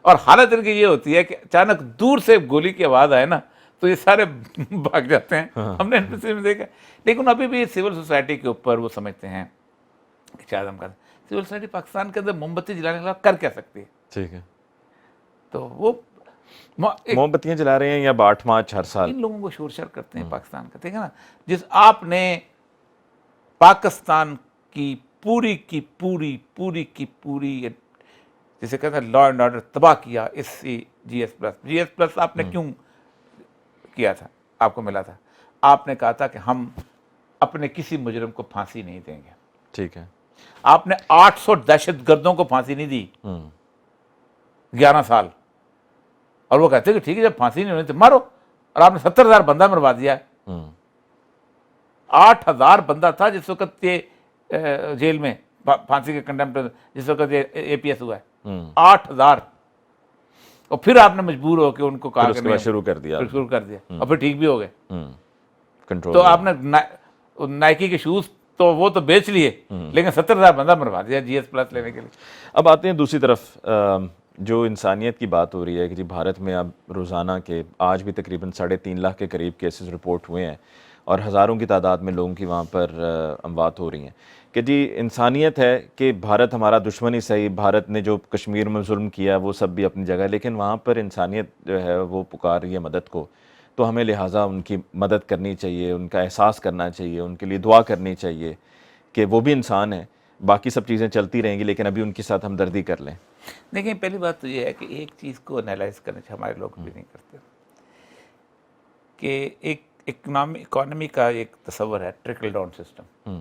اور حالت ان کی یہ ہوتی ہے کہ اچانک دور سے گولی کی آواز آئے نا تو یہ سارے بھاگ جاتے ہیں۔ ہم نے NPC میں دیکھا، لیکن ابھی بھی سول سوسائٹی کے اوپر وہ سمجھتے ہیں کہ شاید ہم کر سول سوسائٹی پاکستان کے اندر موم بتی جلانے کے خلاف کر کیا سکتی ہے؟ ٹھیک ہے، تو وہ موم بتیاں جلا رہے ہیں یا 8 مارچ ہر سال ان لوگوں کو شور شر کرتے ہیں پاکستان کا، ٹھیک ہے نا، جس آپ نے پاکستان کی پوری کی پوری جسے کہتے ہیں لا اینڈ آرڈر تباہ کیا اس جی ایس پلس آپ نے کیوں کیا تھا؟ آپ کو ملا تھا، آپ نے کہا تھا کہ ہم اپنے کسی مجرم کو پھانسی نہیں دیں گے، ٹھیک ہے، آپ نے 800 دہشت گردوں کو پھانسی نہیں دی 11 سال، اور وہ کہتے ہیں کہ ٹھیک ہے جب پھانسی نہیں ہونی تو مارو، اور آپ نے 70,000 بندہ مروا دیا ہے۔ 8,000 بندہ تھا جس وقت یہ جیل میں پھانسی کے کنڈیمپٹ، جس وقت یہ اے پی ایس ہوا ہے، 8,000، اور پھر آپ نے مجبور ہو کے ان کو کہا کہ شروع کر دیا، اور پھر ٹھیک بھی ہو گئے۔ کنٹرول تو آپ نے نائکی کے شوز تو وہ تو بیچ لیے، لیکن 70,000 بندہ مروا دیا جی ایس پلس لینے کے لیے۔ اب آتے ہیں دوسری طرف، جو انسانیت کی بات ہو رہی ہے کہ جی بھارت میں اب روزانہ کے آج بھی تقریباً 3.5 لاکھ کے قریب کیسز رپورٹ ہوئے ہیں، اور ہزاروں کی تعداد میں لوگوں کی وہاں پر اموات ہو رہی ہیں، کہ جی انسانیت ہے کہ بھارت ہمارا دشمن ہی صحیح، بھارت نے جو کشمیر میں ظلم کیا وہ سب بھی اپنی جگہ، لیکن وہاں پر انسانیت جو ہے وہ پکار رہی ہے مدد کو، تو ہمیں لہٰذا ان کی مدد کرنی چاہیے، ان کا احساس کرنا چاہیے، ان کے لیے دعا کرنی چاہیے کہ وہ بھی انسان ہیں، باقی سب چیزیں چلتی رہیں گی لیکن ابھی ان کے ساتھ ہمدردی کر لیں۔ دیکھیں پہلی بات تو یہ ہے کہ ایک چیز کو انالائز کرنا چاہیے، ہمارے لوگ بھی نہیں کرتے، کہ ایک اکانومی کا ایک تصور ہے ٹرکل ڈاؤن سسٹم،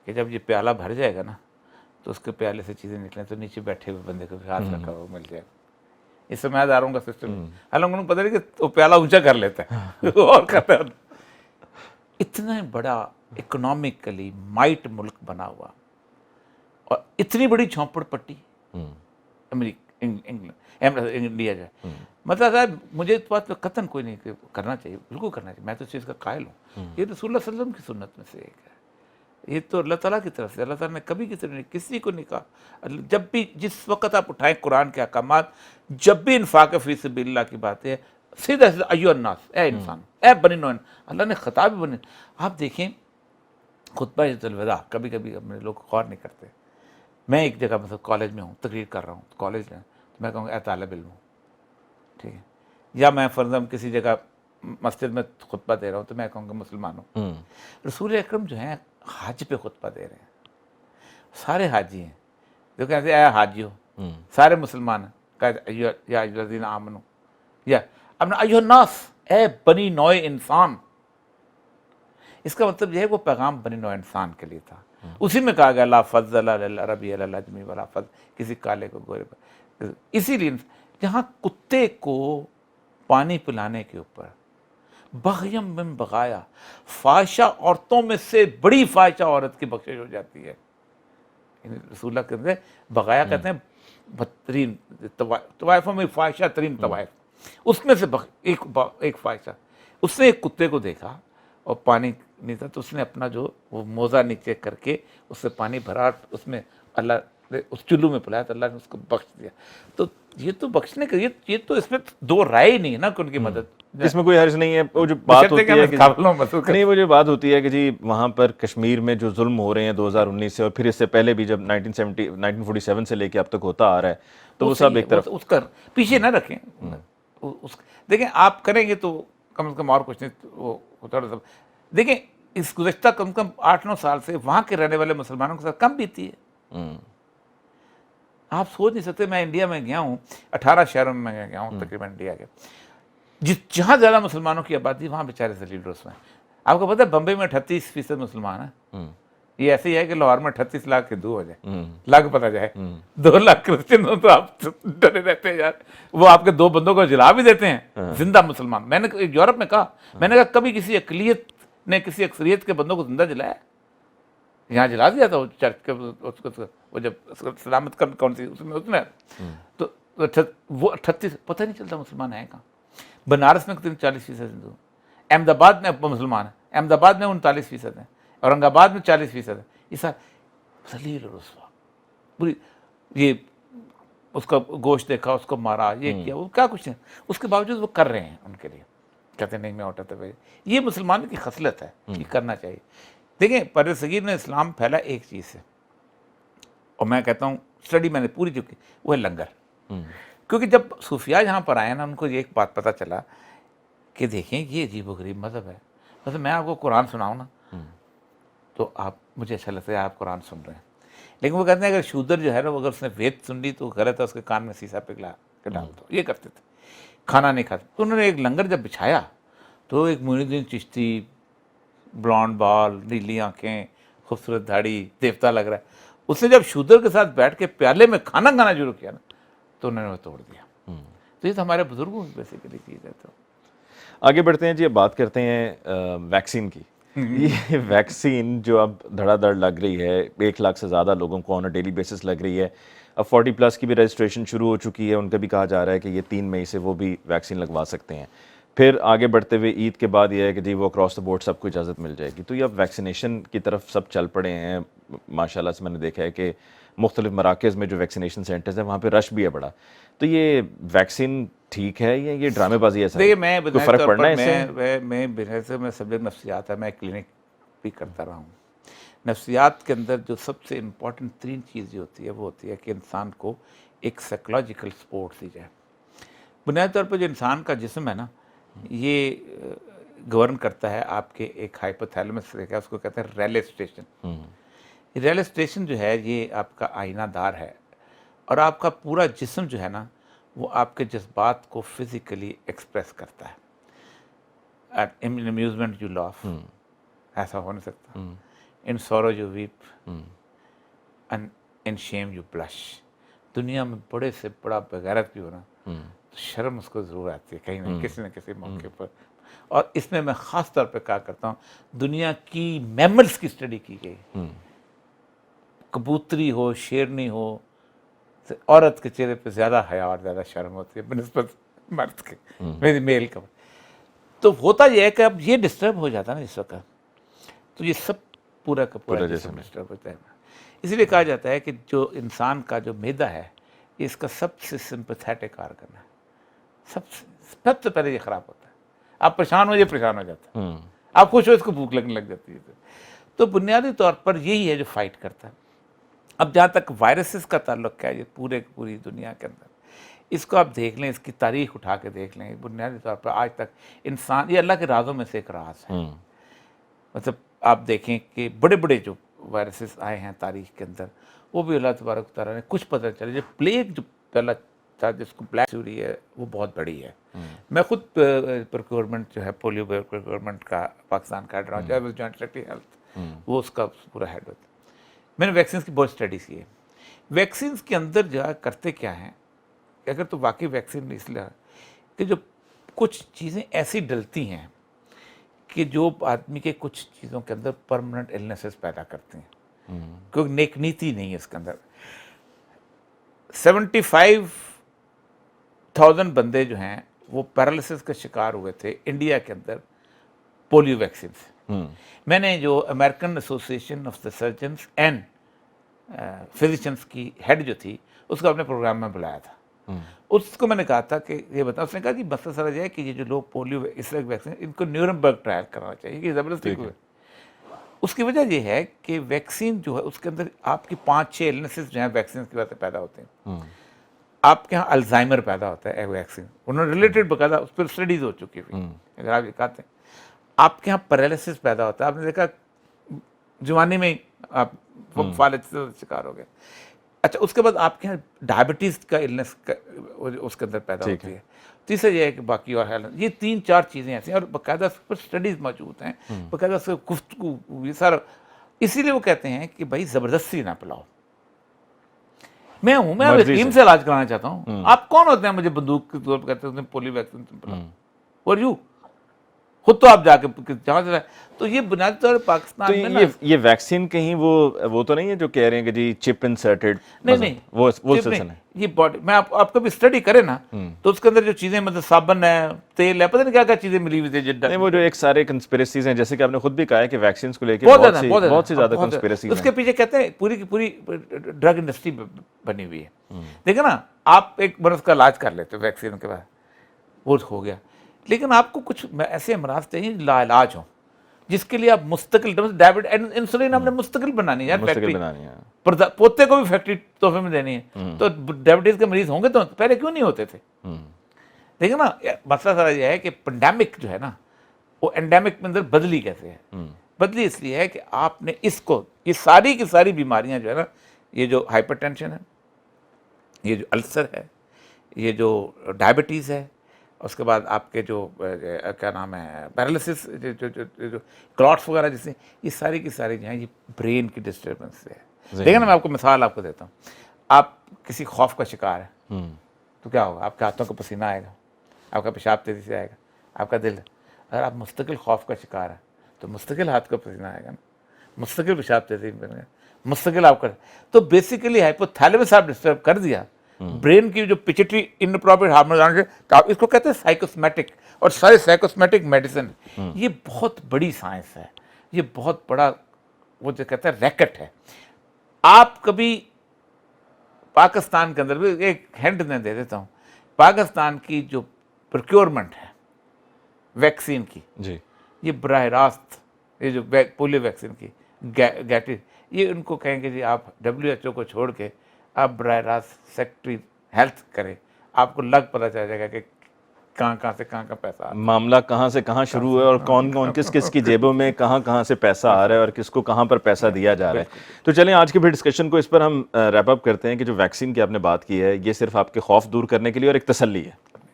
کہ جب یہ پیالہ بھر جائے گا نا تو اس کے پیالے سے چیزیں نکلیں تو نیچے بیٹھے ہوئے بندے کو ہاتھ رکھا ہوا مل جائے گا۔ اس سرمایہ داروں کا سسٹم، حالانکہ انہوں نے پتہ نہیں کہ وہ پیالہ اونچا کر لیتا ہے اور کرتا ہے۔ اتنا بڑا اکنامکلی مائٹ ملک بنا ہوا اور اتنی بڑی جھونپڑ پٹی انڈیا جو ہے، مطلب صاحب مجھے اس بات پہ قطعاً کوئی نہیں کرنا چاہیے، بالکل کرنا چاہیے، میں تو اس چیز کا قائل ہوں، یہ رسول اللہ صلی اللہ علیہ وسلم کی سنت میں سے ایک ہے، یہ تو اللہ تعالیٰ کی طرف سے، اللہ تعالیٰ نے کبھی کسی کو نہیں کہا، جب بھی جس وقت آپ اٹھائیں قرآن کے احکامات، جب بھی انفاق فی سبیل اللہ کی بات ہے، سیدھا ایھا الناس، اے انسان، اے بنی نوح، اللہ نے خطاب بھی بنے۔ آپ دیکھیں خطبہ الوداع، کبھی کبھی اپنے لوگ غور نہیں کرتے، میں ایک جگہ مثلا کالج میں ہوں، تقریر کر رہا ہوں، کالج میں، تو میں کہوں گا اے طالب علم، ٹھیک ہے, یا میں فرضاً کسی جگہ مسجد میں خطبہ دے رہا ہوں تو میں کہوں گا مسلمانوں. رسول اکرم جو ہیں حج پہ خطبہ دے رہے ہیں, سارے حاجی ہیں, جو کہتے ہیں اے حاجیو, سارے مسلمان ہیں, کہتے یا ایھا الذین آمنو, یا اب ایھا الناس, اے بنی نوع انسان. اس کا مطلب یہ ہے وہ پیغام بنی نوع انسان کے لیے تھا. اسی میں کہا گیا لا فضل علی العربی علی العجمی ولا فضل, کسی کالے کو گورے پر. اسی لیے جہاں کتے کو پانی پلانے کے اوپر بغیم من بغایا, فاحشہ عورتوں میں سے بڑی فاحشہ عورت کی بخشش ہو جاتی ہے. رسول اللہ کہتے ہیں بغایا کہتے ہیں بدترین طوائفوں میں فاحشہ ترین طوائف, اس میں سے ایک فاحشہ. اس نے ایک کتے کو دیکھا اور پانی نہیں تھا تو اس نے اپنا جو وہ موزہ نیچے کر کے اس سے پانی بھرا, اس میں اللہ نے اس چلو میں پلایا تو اللہ نے اس کو بخش دیا. تو یہ تو بخشنے کا یہ تو اس میں دو رائے ہی نہیں ہے نا کہ ان کی مدد, اس میں کوئی حرج نہیں ہے. وہ جو بات ہوتی ہے کہ نہیں, وہ جو بات ہوتی ہے کہ جی وہاں پر کشمیر میں جو ظلم ہو رہے ہیں 2019 سے اور پھر اس سے پہلے بھی جب 1947 سے لے کے اب تک ہوتا آ رہا ہے, تو وہ سب ایک طرف اس کا پیچھے نہ رکھیں. دیکھیں آپ کریں گے تو کم از کم اور کچھ نہیں, وہ تھوڑا سا دیکھیں اس گزشتہ کم کم 8-9 سال سے وہاں کے رہنے والے مسلمانوں کے ساتھ کم بیتی ہے. آپ سوچ نہیں سکتے, میں انڈیا میں گیا ہوں, 18 شہروں میں میں گیا ہوں تقریباً انڈیا کے, جہاں زیادہ مسلمانوں کی آبادی وہاں بیچارے ذلیل رسوا ہیں. آپ کو پتہ ہے بمبئی میں 38% مسلمان ہیں. یہ ایسے ہی ہے کہ لاہور میں 38 لاکھ ہندو ہو جائے, لاکھ پتہ جائے 2 لاکھ کرسچن ہو تو آپ ڈرے رہتے ہیں یار. وہ آپ کے 2 بندوں کو جلا بھی دیتے ہیں زندہ مسلمان. میں نے یورپ میں کہا, میں نے کہا کبھی کسی اقلیت نے کسی اکثریت کے بندوں کو زندہ جلایا؟ یہاں جلا دیا تھا وہ چرچ کے, وہ جب سلامت کون سی اس میں تو وہ 38 پتہ نہیں چلتا مسلمان ہیں کہاں. بنارس میں 40% ہندو, احمد آباد میں مسلمان ہیں, احمد آباد میں 39% ہیں, اورنگ آباد میں 40% ہیں. یہ سب ذلیل و رسوا پوری, یہ اس کا گوشت دیکھا, اس کو مارا, یہ کیا, وہ کیا کچھ نہیں, اس کے باوجود وہ کر رہے ہیں ان کے لیے. کہتے ہیں نہیں میں اٹھاتا بھائی, یہ مسلمان کی خصلت ہے, یہ کرنا چاہیے. دیکھیں پرور صغیر نے اسلام پھیلا ایک چیز سے, اور میں کہتا ہوں اسٹڈی میں نے پوری جو کی وہ ہے لنگر. کیونکہ جب صوفیاء یہاں پر آئے نا, ان کو یہ ایک بات پتہ چلا کہ دیکھیں یہ عجیب و غریب مذہب ہے. مثلا میں آپ کو قرآن سناؤں نا تو آپ مجھے اچھا لگتا ہے آپ قرآن سن رہے ہیں, لیکن وہ کہتے ہیں اگر شودر جو ہے نا, اگر اس نے وید سن لی تو غلط ہے, اس کے کان میں سیسا پگھلا کے ڈال دو. یہ کرتے تھے, کھانا نہیں کھاتے. تو انہوں نے ایک لنگر جب بچھایا تو ایک معین الدین چشتی, بلانڈ بال, نیلی آنکھیں, خوبصورت داڑھی, دیوتا لگ رہا ہے, اس نے جب شودر کے ساتھ بیٹھ کے پیالے میں کھانا کھانا شروع کیا نا تو انہوں نے وہ توڑ دیا. تو یہ تو ہمارے بزرگوں کی بیسیکلی چیز ہے. تو آگے بڑھتے ہیں جی, اب بات کرتے ہیں ویکسین کی. یہ ویکسین جو اب دھڑا دھڑ لگ رہی ہے, 1 لاکھ سے زیادہ لوگوں کو آن اے ڈیلی بیسس لگ رہی ہے. اب 40+ کی بھی رجسٹریشن شروع ہو چکی ہے, ان کا بھی کہا جا رہا ہے کہ یہ 3 مئی سے وہ بھی ویکسین لگوا سکتے ہیں. پھر آگے بڑھتے ہوئے عید کے بعد یہ ہے کہ جی وہ اکراس دا بورڈ سب کو اجازت مل جائے گی. تو یہ اب ویکسینیشن کی طرف سب چل پڑے ہیں. ماشاءاللہ سے میں نے دیکھا ہے کہ مختلف مراکز میں جو ویکسینیشن سینٹرز ہیں وہاں پہ رش بھی ہے بڑا. تو یہ ویکسین ٹھیک ہے یا یہ ڈرامے بازی ہے؟ دیکھیے میں کوئی فرق پڑنا ہے اس سے؟ میں سبجیکٹ نفسیات ہے, میں کلینک بھی کرتا رہا ہوں. نفسیات کے اندر جو سب سے امپورٹنٹ ترین چیز جو ہوتی ہے وہ ہوتی ہے کہ انسان کو ایک سائیکولوجیکل سپورٹ دی جائے. بنیادی طور پہ جو انسان کا جسم ہے نا, یہ گورن کرتا ہے آپ کے ایک ہائپوتھیلمس سے, اس کو کہتے ہیں ریلے اسٹیشن. ریلے اسٹیشن جو ہے یہ آپ کا آئینہ دار ہے, اور آپ کا پورا جسم جو ہے نا وہ آپ کے جذبات کو فزیکلی ایکسپریس کرتا ہے. ان امیوزمنٹ یو لاف, ایسا ہو نہیں سکتا. In sorrow you weep, in shame you blush. دنیا میں بڑے سے بڑا بغیرت بھی ہونا تو شرم اس کو ضرور آتی ہے کہیں نہ کسی موقع پر. اور اس میں خاص طور پہ کہا کرتا ہوں, دنیا کی میملز کی اسٹڈی کی گئی, کبوتری ہو, شیرنی ہو, عورت کے چہرے پہ زیادہ حیا اور زیادہ شرم ہوتی ہے بنسبت مرد کے, میری میل کا. تو ہوتا یہ ہے کہ اب یہ ڈسٹرب ہو جاتا ہے نا اس وقت, تو یہ سب پورا کا پورا جسم ڈسٹرب ہوتا ہے. اسی لیے کہا جاتا ہے کہ جو انسان کا جو معدہ ہے یہ اس کا سب سے سمپیتھیٹک آرگن ہے. سب سے پہلے یہ خراب ہوتا ہے. آپ پریشان ہو, یہ پریشان ہو جاتا ہے. آپ خوش ہو, اس کو بھوک لگنے لگ جاتی ہے. تو بنیادی طور پر یہی ہے جو فائٹ کرتا ہے. اب جہاں تک وائرسز کا تعلق ہے, یہ پوری دنیا کے اندر اس کو آپ دیکھ لیں, اس کی تاریخ اٹھا کے دیکھ لیں, بنیادی طور پر آج تک انسان, یہ اللہ کے رازوں میں سے ایک راز ہے. مطلب آپ دیکھیں کہ بڑے بڑے جو وائرسز آئے ہیں تاریخ کے اندر, وہ بھی اللہ تبارک و تعالیٰ نے کچھ پتہ چلا. جو پلیگ جو پہلا تھا جس کو بلیک سوری ہے, وہ بہت بڑی ہے. میں خود پروکیورمنٹ جو ہے پولیو پروکیورمنٹ کا پاکستان کا ہیڈ رہا ہوں, چاہے جوائنٹ سیکرٹری ہیلتھ, وہ اس کا پورا ہیڈ ہوتا ہے. میں نے ویکسینس کی بہت اسٹڈیز کی ہے. ویکسینس کے اندر جو ہے کرتے کیا ہیں کہ اگر تو واقعی ویکسین اس لیے کہ جو کچھ چیزیں ایسی ڈلتی ہیں کہ جو آدمی کے کچھ چیزوں کے اندر پرماننٹ النیسز پیدا کرتے ہیں, کیونکہ نیک نیتی نہیں ہے اس کے اندر. 75,000 بندے جو ہیں وہ پیرالسس کا شکار ہوئے تھے انڈیا کے اندر پولیو ویکسین سے. میں نے جو American association of the surgeons and physicians کی ہیڈ جو تھی, اس کو اپنے پروگرام میں بلایا تھا. اس کو میں نے کہا تھا کہ یہ بتاؤ, اس نے کہا کہ مسئلہ سر یہ ہے کہ یہ جو لوگ پولیو اس طرح ویکسین, ان کو نیورمبرگ ٹرائل کرنا چاہیے, کہ زبردستی کو. اس کی وجہ یہ ہے کہ ویکسین جو ہے اس کے اندر آپ کی 5-6 النیسز جو ہیں ویکسین کی وجہ سے پیدا ہوتے ہیں. آپ کے یہاں الزائمر پیدا ہوتا ہے ویکسین, انہوں نے ریلیٹڈ باقاعدہ اس پر اسٹڈیز ہو چکی ہوئی, اگر آپ یہ کہتے ہیں. آپ کے یہاں پیرالسس پیدا ہوتا ہے, آپ نے دیکھا جوانی میں آپ فالج سے شکار ہو گئے. اچھا, اس کے بعد آپ کے یہاں ڈائبٹیز کا النس اس کے اندر پیدا ہوتی ہے. تیسرا یہ ہے کہ باقی اور یہ 3-4 چیزیں ایسی ہیں, اور باقاعدہ اس پر اسٹڈیز موجود ہیں, باقاعدہ اس گفتگو, یہ سارا. اسی لیے وہ کہتے ہیں کہ بھائی زبردستی نہ پلاؤ. میں ہوں, میں حکیم سے علاج کرانا چاہتا ہوں. آپ کون ہوتے ہیں مجھے بندوق کے طور پر کہتے ہیں پولیو ویکسین پلاؤ, اور یو خود تو آپ جا کے جہاں سے. تو یہ بنیادی طور پر پاکستان میں یہ ویکسین کہیں وہ تو نہیں ہے جو کہہ رہے ہیں کہ جی چپ انسرٹڈ, نہیں وہ سلسلہ ہے. یہ باڈی میں آپ کو بھی اسٹڈی کرے نا, تو اس کے اندر جو چیزیں مطلب صابن ہے, تیل ہے, پتہ نہیں کیا کیا چیزیں ملی ہوئی تھی. نہیں, وہ جو ایک سارے کنسپیریسیز ہیں, جیسے کہ آپ نے خود بھی کہا ہے کہ ویکسینز کو لے کے بہت سی زیادہ کنسپیریسیز ہیں. اس کے پیچھے کہتے ہیں پوری کی پوری ڈرگ انڈسٹری بنی ہوئی ہے. دیکھیں نا, آپ ایک برس کا علاج کر لیتے ویکسین کے بعد, وہ ہو گیا. لیکن آپ کو کچھ ایسے امراض چاہیے لا علاج ہوں, جس کے لیے آپ مستقل انسولین ہم نے مستقل بنانی ہے, پوتے کو بھی فیکٹری تحفے میں دینی ہے. تو ڈائبٹیز کے مریض ہوں گے تو پہلے کیوں نہیں ہوتے تھے؟ دیکھیں نا, مسئلہ سارا یہ ہے کہ پینڈیمک جو ہے نا, وہ اینڈیمک میں اندر بدلی کیسے ہے. بدلی اس لیے ہے کہ آپ نے اس کو, یہ ساری کی ساری بیماریاں جو ہے نا, یہ جو ہائپر ٹینشن ہے, یہ جو السر ہے, یہ جو ڈائبٹیز ہے, اس کے بعد آپ کے جو کیا نام ہے پیرالسس, جو کلاٹس وغیرہ جیسے, یہ ساری کی ساری جو ہیں یہ برین کی ڈسٹربنس سے ہے. دیکھیں نا, میں آپ کو مثال آپ کو دیتا ہوں. آپ کسی خوف کا شکار ہے تو کیا ہوگا؟ آپ کے ہاتھوں کا پسینہ آئے گا, آپ کا پیشاب تیزی سے آئے گا, آپ کا دل. اگر آپ مستقل خوف کا شکار ہے تو مستقل ہاتھ کا پسینہ آئے گا نا, مستقل پیشاب تیزی بنے گا, مستقل آپ کا. تو بیسیکلی ہائپوتھیلیمس آپ ڈسٹرب کر دیا, برین کی جو پچٹری انپراپر ہارمون سے, اس کو کہتے ہیں سائیکوسمیٹک, اور سارے سائیکوسمیٹک میڈیسن. یہ بہت بڑی سائنس ہے, یہ بہت بڑا وہ جو کہتے ہیں ریکٹ ہے. آپ کبھی پاکستان کے اندر بھی ایک ہینٹ میں دے دیتا ہوں, پاکستان کی جو پروکیورمنٹ ہے ویکسین کی, یہ براہ راست یہ جو پولیو ویکسین کی گیٹی, یہ ان کو کہیں گے جی آپ WHO کو چھوڑ کے آپ براہ راست سیکرٹری ہیلتھ کریں, آپ کو لگ پتہ چل جائے گا کہ کہاں سے کہاں کا پیسہ آ رہا ہے, معاملہ کہاں سے کہاں شروع ہے, اور کون کس کی جیبوں میں کہاں سے پیسہ آ رہا ہے, اور کس کو کہاں پر پیسہ دیا جا رہا ہے. تو چلیں آج کے پھر ڈسکشن کو اس پر ہم ریپ اپ کرتے ہیں کہ جو ویکسین کی آپ نے بات کی ہے, یہ صرف آپ کے خوف دور کرنے کے لیے اور ایک تسلی ہے.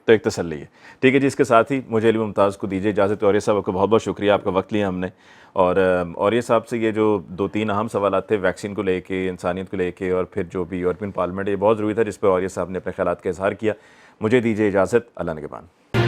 تو ایک تسلی ہے, ٹھیک ہے جی. اس کے ساتھ ہی مجھے علی ممتاز کو دیجیے اجازت. اور یہ صاحب کو بہت بہت شکریہ, آپ کا وقت لیا ہم نے. اور یہ صاحب سے یہ جو 2-3 اہم سوالات تھے ویکسین کو لے کے, انسانیت کو لے کے, اور پھر جو بھی یورپین پارلیمنٹ, یہ بہت ضروری تھا, جس پہ اور یہ صاحب نے اپنے خیالات کا اظہار کیا. مجھے دیجیے اجازت, اللہ نگہبان.